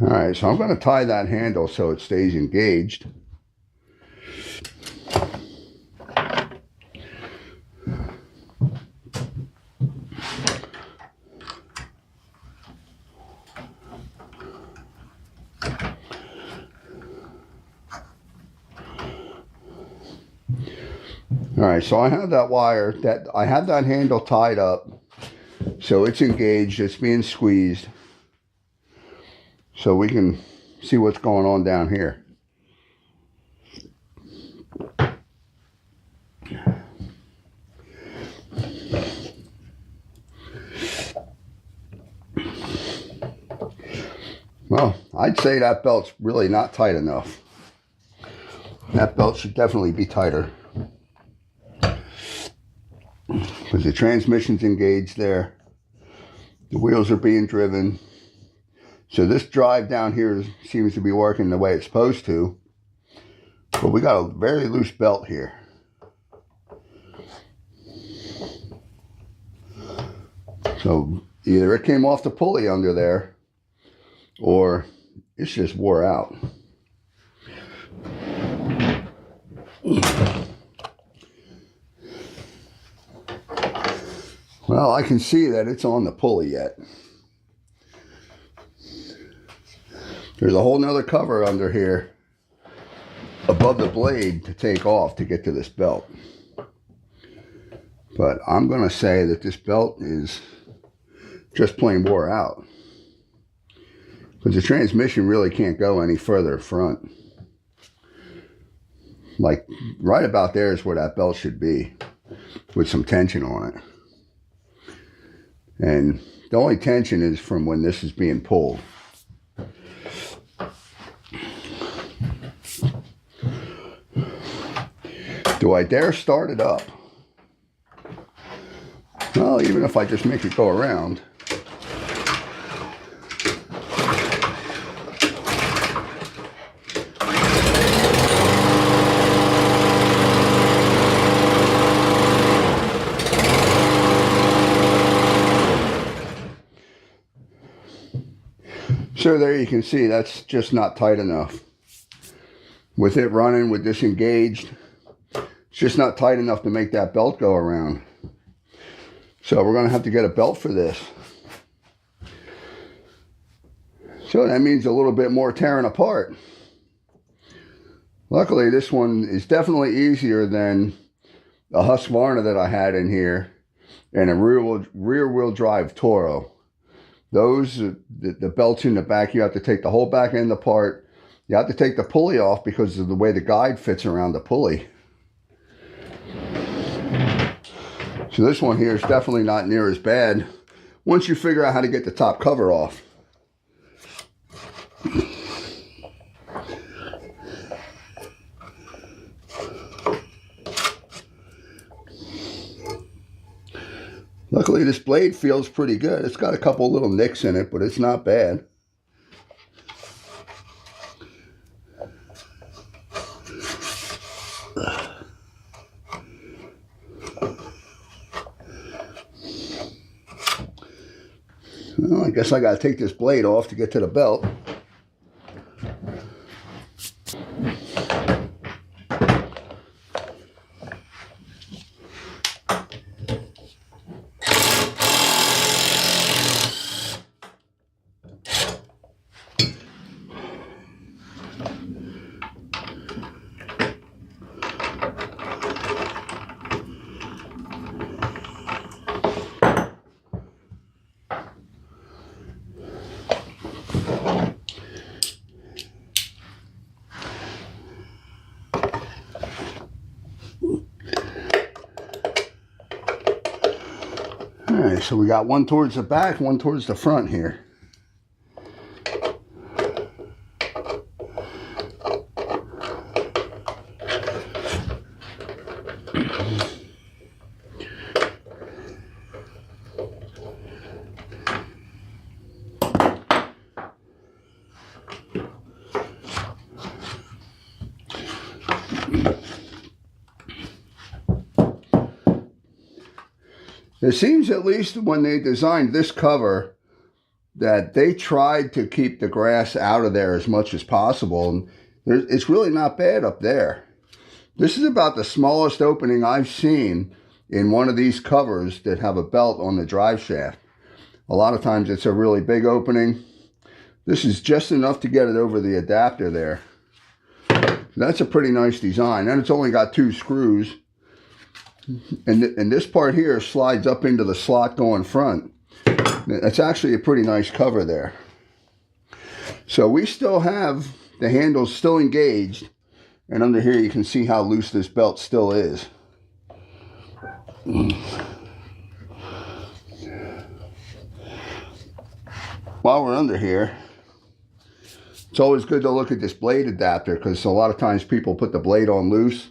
All right, so I'm going to tie that handle so it stays engaged. All right, so I have that wire, I have that handle tied up, so it's engaged, it's being squeezed, so we can see what's going on down here. Well, I'd say that belt's really not tight enough. That belt should definitely be tighter, because the transmission's engaged there. The wheels are being driven. So this drive down here seems to be working the way it's supposed to. But we got a very loose belt here. So either it came off the pulley under there, or it's just wore out. Well, I can see that it's on the pulley yet. There's a whole nother cover under here above the blade to take off to get to this belt. But I'm going to say that this belt is just plain wore out, because the transmission really can't go any further front. Like right about there is where that belt should be, with some tension on it. And the only tension is from when this is being pulled. Do I dare start it up? Well, even if I just make it go around. So there you can see that's just not tight enough. With it running, with this engaged, it's just not tight enough to make that belt go around. So we're going to have to get a belt for this. So that means a little bit more tearing apart. Luckily, this one is definitely easier than a Husqvarna that I had in here and a rear wheel drive Toro. Those, the belts in the back, you have to take the whole back end apart. You have to take the pulley off because of the way the guide fits around the pulley. So this one here is definitely not near as bad once you figure out how to get the top cover off. Luckily, this blade feels pretty good. It's got a couple little nicks in it, but it's not bad. Well, I guess I got to take this blade off to get to the belt. Alright, so we got one towards the back, one towards the front here. It seems, at least when they designed this cover, that they tried to keep the grass out of there as much as possible. And it's really not bad up there. This is about the smallest opening I've seen in one of these covers that have a belt on the drive shaft. A lot of times it's a really big opening. This is just enough to get it over the adapter there. That's a pretty nice design. And it's only got 2 screws. And this part here slides up into the slot going front. That's actually a pretty nice cover there. So we still have the handles still engaged. And under here you can see how loose this belt still is. While we're under here, it's always good to look at this blade adapter, because a lot of times people put the blade on loose.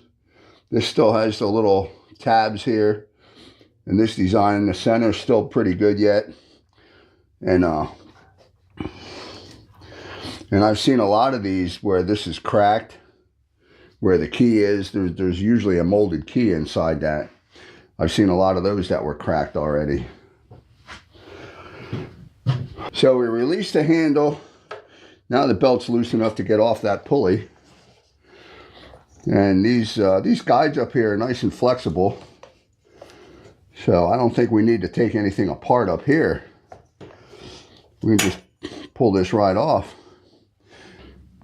This still has the little tabs here, and this design in the center is still pretty good yet. And I've seen a lot of these where this is cracked, where the key is. There's usually a molded key inside that. I've seen a lot of those that were cracked already. So we release the handle. Now the belt's loose enough to get off that pulley. And these guides up here are nice and flexible. So I don't think we need to take anything apart up here. We can just pull this right off.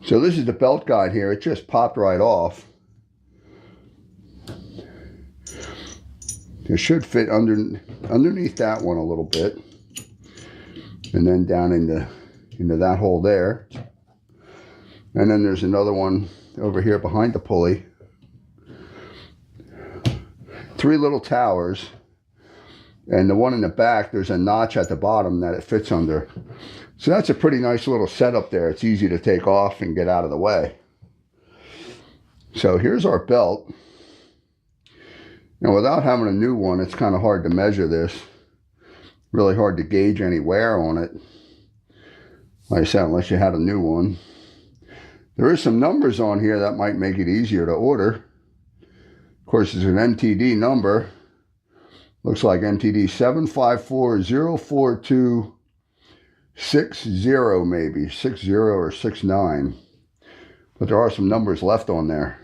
So this is the belt guide here. It just popped right off. It should fit underneath that one a little bit. And then down into that hole there. And then there's another one over here behind the pulley. 3 little towers. And the one in the back, there's a notch at the bottom that it fits under. So that's a pretty nice little setup there. It's easy to take off and get out of the way. So here's our belt. Now without having a new one, it's kind of hard to measure this. Really hard to gauge any wear on it. Like I said, unless you had a new one. There is some numbers on here that might make it easier to order. Of course, it's an MTD number. Looks like MTD 754042660 maybe. 60 or 69. But there are some numbers left on there.